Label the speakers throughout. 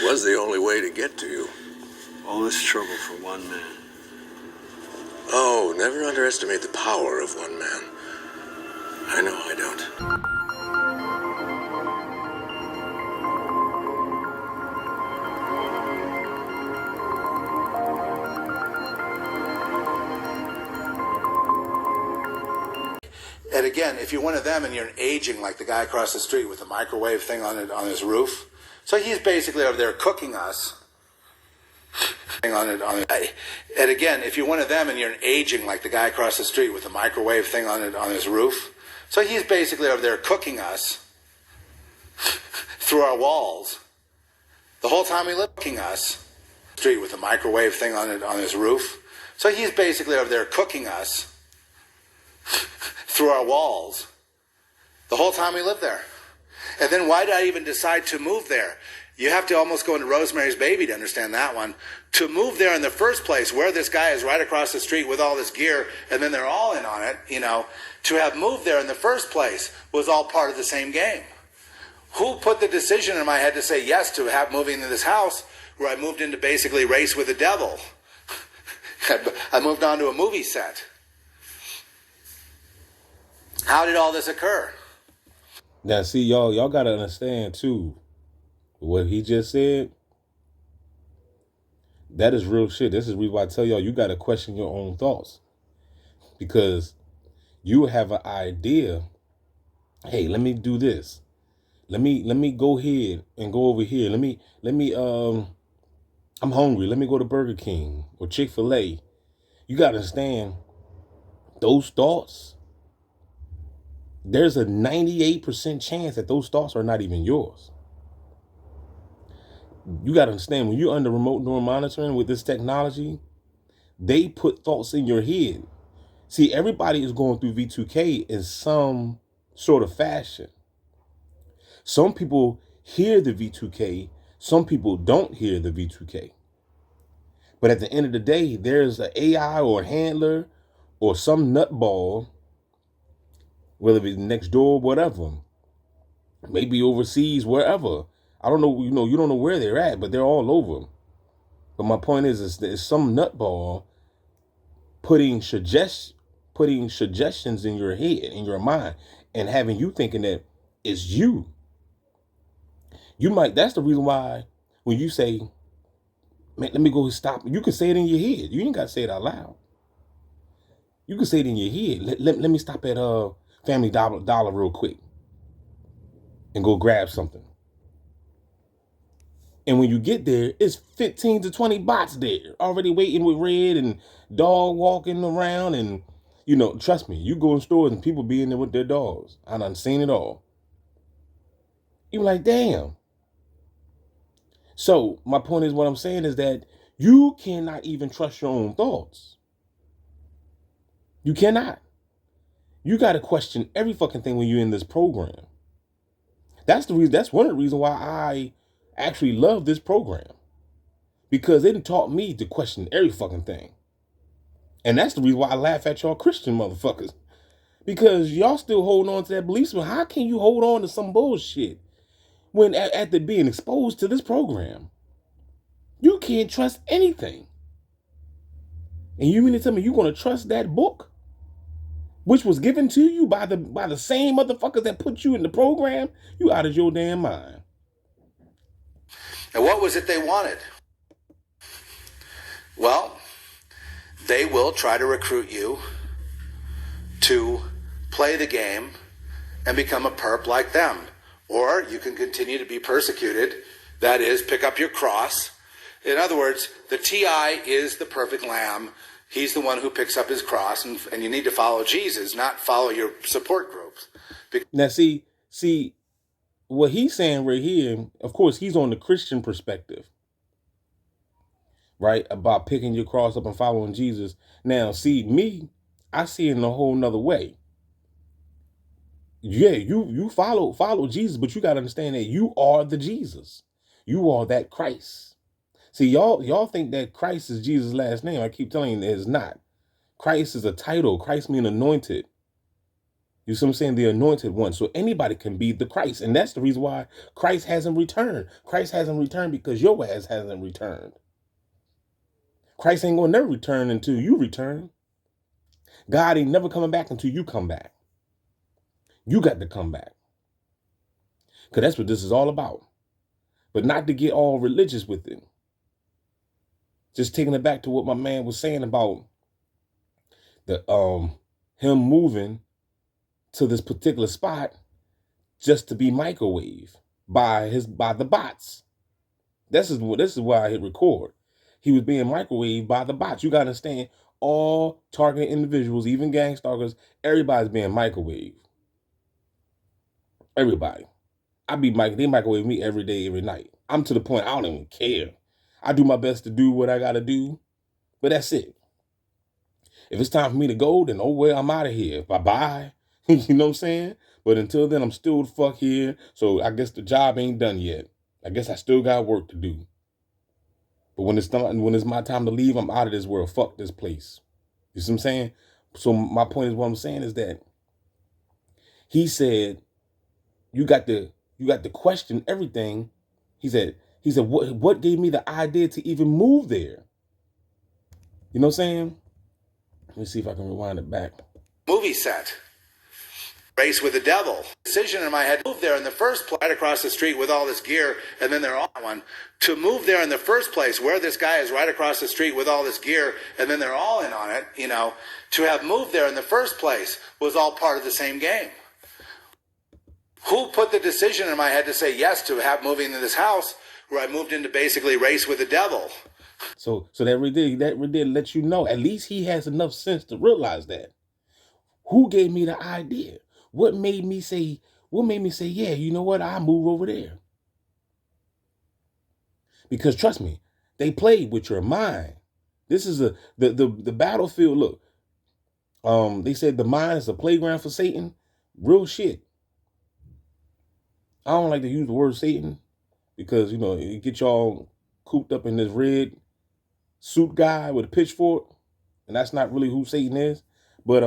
Speaker 1: Was the only way to get to you.
Speaker 2: All this trouble for one man.
Speaker 1: Oh, never underestimate the power of one man. I know I don't.
Speaker 3: And again, if you're one of them and you're aging like the guy across the street with the microwave thing on his roof, so he's basically over there cooking us. And again, if you're one of them and you're aging like the guy across the street with the microwave thing on his roof, so he's basically over there cooking us through our walls the whole time he lived, cooking us street with the microwave thing on his roof. So he's basically over there cooking us through our walls the whole time we lived there. And then why did I even decide to move there? You have to almost go into Rosemary's Baby to understand that one. To move there in the first place, where this guy is right across the street with all this gear, and then they're all in on it, to have moved there in the first place was all part of the same game. Who put the decision in my head to say yes to have moving into this house where I moved into basically race with the devil? I moved on to a movie set. How did all this occur?
Speaker 4: Now, see, y'all got to understand, too, what he just said, that is real shit. This is the reason why I tell y'all, you got to question your own thoughts. Because you have an idea, hey, let me do this. Let me go ahead and go over here. I'm hungry. Let me go to Burger King or Chick-fil-A. You got to understand, those thoughts, there's a 98% chance that those thoughts are not even yours. You got to understand, when you're under remote neural monitoring with this technology, they put thoughts in your head. See, everybody is going through V2K in some sort of fashion. Some people hear the V2K, some people don't hear the V2K. But at the end of the day, there's an AI or a handler or some nutball, whether it's next door, whatever, maybe overseas, wherever. I don't know, you don't know where they're at, but they're all over. But my point is there's some nutball putting suggestions in your head, in your mind, and having you thinking that it's you. That's the reason why when you say, man, let me go stop, you can say it in your head. You ain't got to say it out loud. You can say it in your head. Let me stop at Family Dollar real quick and go grab something. And when you get there, it's 15 to 20 bots there already waiting with red and dog walking around. And, trust me, you go in stores and people be in there with their dogs. I done seen it all. You're like, damn. So my point is, what I'm saying is that you cannot even trust your own thoughts. You cannot. You got to question every fucking thing when you're in this program. That's one of the reasons why I actually love this program. Because it taught me to question every fucking thing. And that's the reason why I laugh at y'all Christian motherfuckers. Because y'all still holding on to that belief. So how can you hold on to some bullshit when after being exposed to this program, you can't trust anything? And you mean to tell me you're going to trust that book, which was given to you by the same motherfuckers that put you in the program? You out of your damn mind.
Speaker 3: And what was it they wanted? Well, they will try to recruit you to play the game and become a perp like them. Or you can continue to be persecuted. That is, pick up your cross. In other words, the TI is the perfect lamb. He's the one who picks up his cross, and you need to follow Jesus, not follow your support groups.
Speaker 4: Now, see, what he's saying right here, of course, he's on the Christian perspective, right? About picking your cross up and following Jesus. Now, see, me, I see it in a whole nother way. Yeah, you follow Jesus, but you got to understand that you are the Jesus. You are that Christ. See, y'all think that Christ is Jesus' last name. I keep telling you that it's not. Christ is a title. Christ means anointed. You see what I'm saying? The anointed one. So anybody can be the Christ. And that's the reason why Christ hasn't returned. Christ hasn't returned because your ass hasn't returned. Christ ain't going to never return until you return. God ain't never coming back until you come back. You got to come back. Because that's what this is all about. But not to get all religious with it. Just taking it back to what my man was saying about the him moving to this particular spot just to be microwaved by the bots. This is why I hit record. He was being microwaved by the bots. You gotta understand, all targeted individuals, even gang stalkers, everybody's being microwaved. Everybody. They microwave me every day, every night. I'm to the point I don't even care. I do my best to do what I gotta do, but that's it. If it's time for me to go, then oh well, I'm out of here. Bye-bye. You know what I'm saying? But until then, I'm still the fuck here. So I guess the job ain't done yet. I guess I still got work to do. But when it's my time to leave, I'm out of this world. Fuck this place. You see what I'm saying? So my point is, what I'm saying is that he said, you got to question everything. He said, what gave me the idea to even move there? You know what I'm saying? Let me see if I can rewind it back.
Speaker 3: Movie set. Race with the devil. Decision in my head to move there in the first place, right across the street with all this gear, and then they're on one. To move there in the first place, where this guy is right across the street with all this gear, and then they're all in on it, you know, to have moved there in the first place was all part of the same game. Who put the decision in my head to say yes to have moving in this house where I moved into basically race with the devil?
Speaker 4: So that really did let you know, at least he has enough sense to realize that. Who gave me the idea? What made me say, yeah, you know what? I'll move over there. Because trust me, they played with your mind. This is the battlefield. Look, they said the mind is a playground for Satan. Real shit. I don't like to use the word Satan because, you know, it get y'all cooped up in this red suit guy with a pitchfork. And that's not really who Satan is. But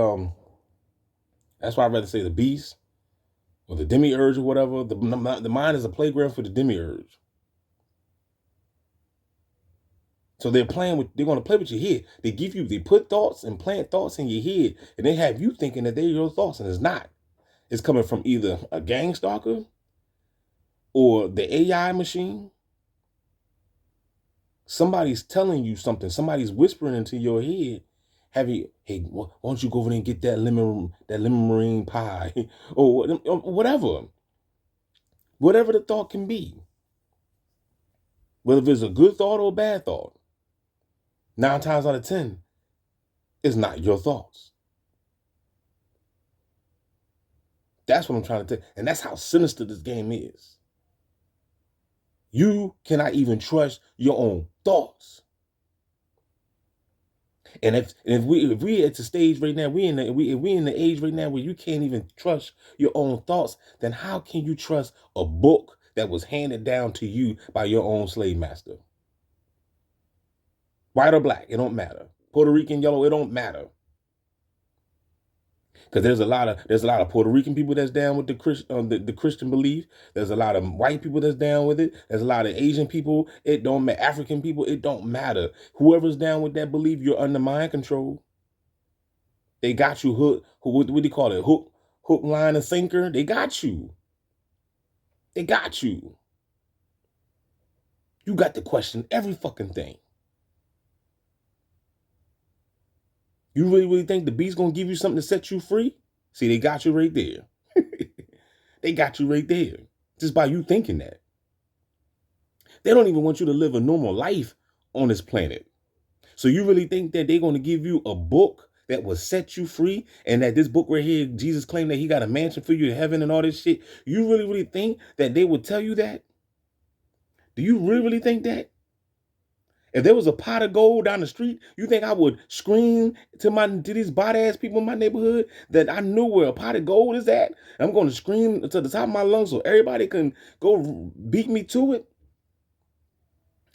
Speaker 4: that's why I'd rather say the beast or the demiurge or whatever. The mind is a playground for the demiurge. So they're going to play with your head. They put thoughts and plant thoughts in your head, and they have you thinking that they're your thoughts, and it's not. It's coming from either a gang stalker or the AI machine. Somebody's telling you something. Somebody's whispering into your head. Hey, why don't you go over there and get that lemon meringue pie or whatever. Whatever the thought can be. Whether it's a good thought or a bad thought. 9 times out of 10, it's not your thoughts. That's what I'm trying to tell you. And that's how sinister this game is. You cannot even trust your own thoughts. And if we at the stage right now, we in the age right now where you can't even trust your own thoughts, then how can you trust a book that was handed down to you by your own slave master? White or black, it don't matter. Puerto Rican, yellow, it don't matter. Because there's a lot of Puerto Rican people that's down with the Christian belief. There's a lot of white people that's down with it. There's a lot of Asian people. It don't matter. African people, it don't matter. Whoever's down with that belief, you're under mind control. They got you hooked. What do you call it? Hook, line, and sinker. They got you. They got you. You got to question every fucking thing. You really think the beast's going to give you something to set you free? See, they got you right there. They got you right there. Just by you thinking that. They don't even want you to live a normal life on this planet. So you really think that they're going to give you a book that will set you free, and that this book right here, Jesus claimed that he got a mansion for you in heaven and all this shit? You really think that they would tell you that? Do you really think that? If there was a pot of gold down the street, you think I would scream to these body-ass people in my neighborhood that I knew where a pot of gold is at? I'm going to scream to the top of my lungs so everybody can go beat me to it?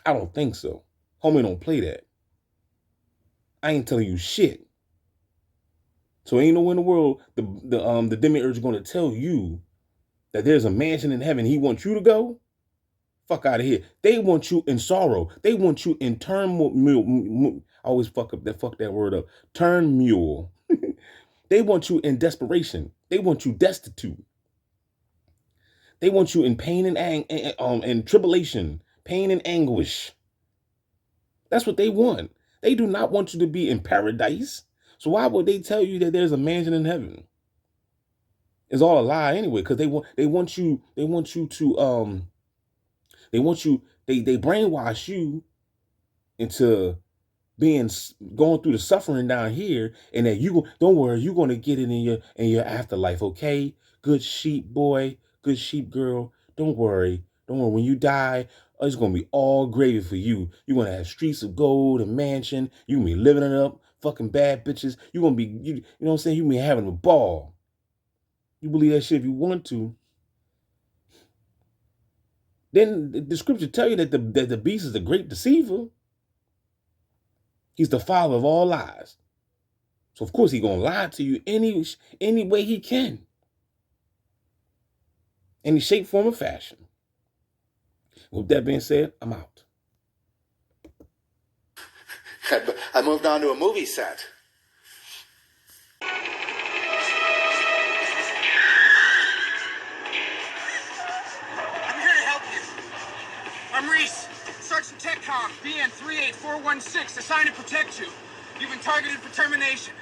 Speaker 4: I don't think so. Homie, don't play that. I ain't telling you shit. So ain't nowhere in the world the demiurge is going to tell you that there's a mansion in heaven he wants you to go. Fuck out of here. They want you in sorrow. They want you in turmoil. I always fuck that word up. Turmoil. They want you in desperation. They want you destitute. They want you in pain and tribulation, pain and anguish. That's what they want. They do not want you to be in paradise. So why would they tell you that there's a mansion in heaven? It's all a lie anyway, because they want you to they brainwash you into going through the suffering down here, and that don't worry, you're gonna get it in your afterlife, okay? Good sheep boy, good sheep girl. Don't worry. When you die, it's gonna be all gravy for you. You're gonna have streets of gold, a mansion. You gonna be living it up, fucking bad bitches. You're gonna be, you know what I'm saying? You gonna be having a ball. You believe that shit if you want to. Then the scripture tell you that the beast is the great deceiver. He's the father of all lies. So of course he's gonna lie to you any way he can. Any shape, form, or fashion. With that being said, I'm out.
Speaker 3: I moved on to a movie set.
Speaker 5: I'm here to help you. I'm Reese, Sergeant TechCom, BN 38416, assigned to protect you. You've been targeted for termination.